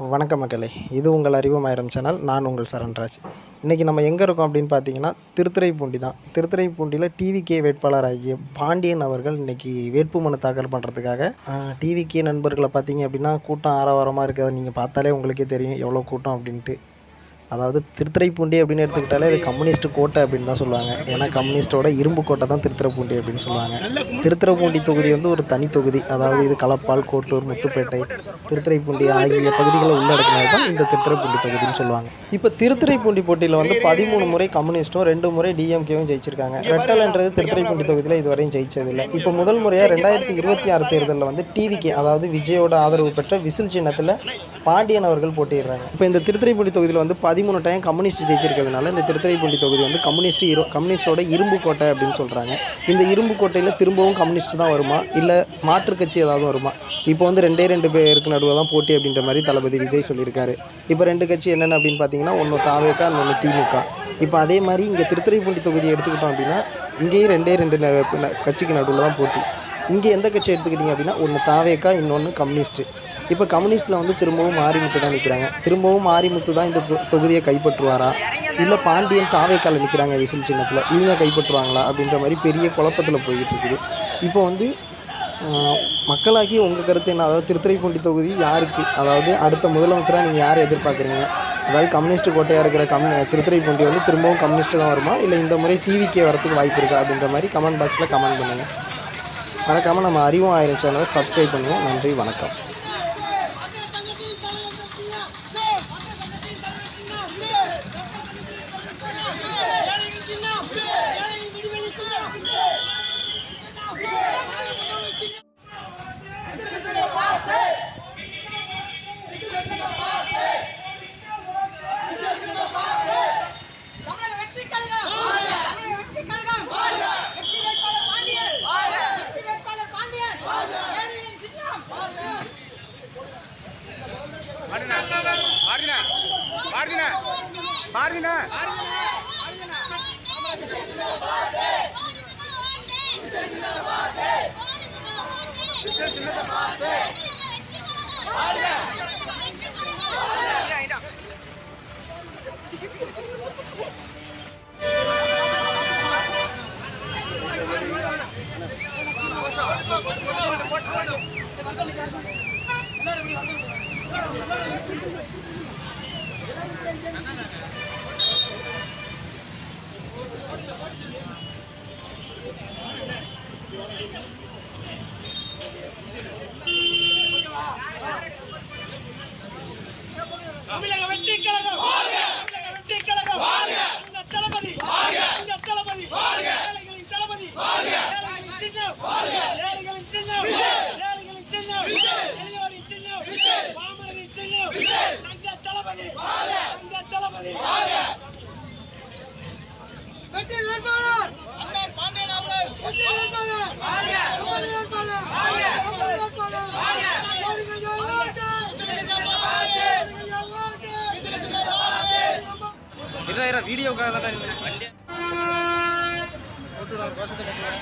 வணக்கம் மக்களே, இது உங்கள் அறிவுமாயிரம் சேனல். நான் உங்கள் சரண்ராஜ். இன்றைக்கி நம்ம எங்கே இருக்கோம் அப்படின்னு பார்த்தீங்கன்னா, திருத்துறைப்பூண்டி தான். திருத்துறைப்பூண்டியில் டிவிகே வேட்பாளராகிய பாண்டியன் அவர்கள் இன்றைக்கி வேட்புமனு தாக்கல் பண்ணுறதுக்காக டிவிகே நண்பர்களை பார்த்தீங்க அப்படின்னா கூட்டம் ஆரவாரமாக இருக்குது. அதை நீங்கள் பார்த்தாலே உங்களுக்கே தெரியும் எவ்வளோ கூட்டம் அப்படின்ட்டு. அதாவது திருத்துறைப்பூண்டி அப்படின்னு எடுத்துக்கிட்டாலே அது கம்யூனிஸ்ட் கோட்டை அப்படின்னு தான் சொல்லுவாங்க. ஏன்னா கம்யூனிஸ்ட்டோட இரும்பு கோட்டை தான் திருத்துறைப்பூண்டி அப்படின்னு சொல்லுவாங்க. திருத்துறைப்பூண்டி தொகுதி வந்து ஒரு தனி தொகுதி. அதாவது இது களப்பால், கோட்டூர், முத்துப்பேட்டை, திருத்துறைப்பூண்டி ஆகிய பகுதிகளை உள்ளடக்கினது தான் இந்த திருத்துறைப்பூண்டி தொகுதின்னு சொல்லுவாங்க. இப்போ திருத்துறைப்பூண்டி போட்டியில் வந்து 13 முறை கம்யூனிஸ்ட்டும் 2 முறை டிஎம்கேவும் ஜெயிச்சிருக்காங்க. ரெட்டல்ன்றது திருத்துறைப்பூண்டி தொகுதியில் இதுவரையும் ஜெயிச்சதில்லை. இப்போ முதல் முறையாக 2026 தேர்தலில் வந்து டிவிகே, அதாவது விஜயோட ஆதரவு பெற்ற விசில் சின்னத்தில் பாண்டியன் அவர்கள் போட்டிடுறாங்க. இப்போ இந்த திருத்துறைப்பூண்டி தொகுதியில் வந்து 13 டைம் கம்யூனிஸ்ட் ஜெயிச்சிருக்கிறதுனால இந்த திருத்துறைப்பூண்டி தொகுதி வந்து கம்யூனிஸ்டோட இரும்பு கோட்டை அப்படின்னு சொல்கிறாங்க. இந்த இரும்பு கோட்டையில் திரும்பவும் கம்யூனிஸ்ட் தான் வருமா, இல்லை மாற்றுக் கட்சி ஏதாவது வருமா? இப்போ வந்து 2 பேருக்கு நடுவில் தான் போட்டி அப்படின்ற மாதிரி தளபதி விஜய் சொல்லியிருக்காரு. இப்போ 2 கட்சி என்னென்ன அப்படின்னு பார்த்தீங்கன்னா, ஒன்று தாவேகா, இன்னொன்று திமுக. இப்போ அதே மாதிரி இங்கே திருத்துறைப்பூண்டி தொகுதியை எடுத்துக்கிட்டோம் அப்படின்னா, இங்கேயும் 2 கட்சிக்கு நடுவில் தான் போட்டி. இங்கே எந்த கட்சி எடுத்துக்கிட்டிங்க அப்படின்னா, ஒன்று தாவேகா, இன்னொன்று கம்யூனிஸ்ட்டு. இப்போ கம்யூனிஸ்ட்டில் வந்து திரும்பவும் மாரிமுத்து தான் நிற்கிறாங்க. திரும்பவும் மாரிமுத்து தான் இந்த தொகுதியை கைப்பற்றுவாரா, இல்லை பாண்டியன் தாவேக்கால நிற்கிறாங்க விசில் சின்னத்தில், இவங்க கைப்பற்றுவாங்களா அப்படின்ற மாதிரி பெரிய குழப்பத்தில் போய்கிட்டு இருக்குது. இப்போ வந்து மக்களாகி உங்கள் கருத்து என்ன? அதாவது திருத்துறைப்பூண்டி தொகுதி யாருக்கு, அதாவது அடுத்த முதலமைச்சராக நீங்கள் யாரை எதிர்பார்க்குறீங்க? அதாவது கம்யூனிஸ்ட் கோட்டையாக இருக்கிற திருத்துறைப்பூண்டி வந்து திரும்பவும் கம்யூனிஸ்ட்டு தான் வருமா, இல்லை இந்த முறை டிவிகே வரத்துக்கு வாய்ப்பு இருக்கா அப்படின்ற மாதிரி கமெண்ட் பாக்ஸில் கமெண்ட் பண்ணுங்கள். மறக்காமல் நம்ம அறிவும் ஆயிரம் சேனலை சப்ஸ்கிரைப் பண்ணுங்கள். நன்றி, வணக்கம். தமிழக வெற்றிக் கழகம் வாழ்க! தமிழக வெற்றிக் கழகம் வாழ்க! இந்த தளபதி வாழ்க! இந்த தளபதி வாழ்க! ஏழைகளின் தளபதி வாழ்க! ஏழைகளின் சின்னம் வாழ்க! ஏழைகளின் சின்னம் ஏழைகளின் சின்னம் எளியோரின் சின்னம் பாமரனின் சின்னம் இந்த தளபதி வாழ்க! இந்த தளபதி வாழ்க! வெற்றி வேட்பாளர் அண்ணன் பாண்டியன் அவர்கள்! வெற்றி வேட்பாளர் வாழ்க! வேட்பாளர் வாழ்க! வேட்பாளர் வாழ்க! வீடியோக்காக தான் வண்டி போட்டு கோஷத்தை கட்டுறேன்.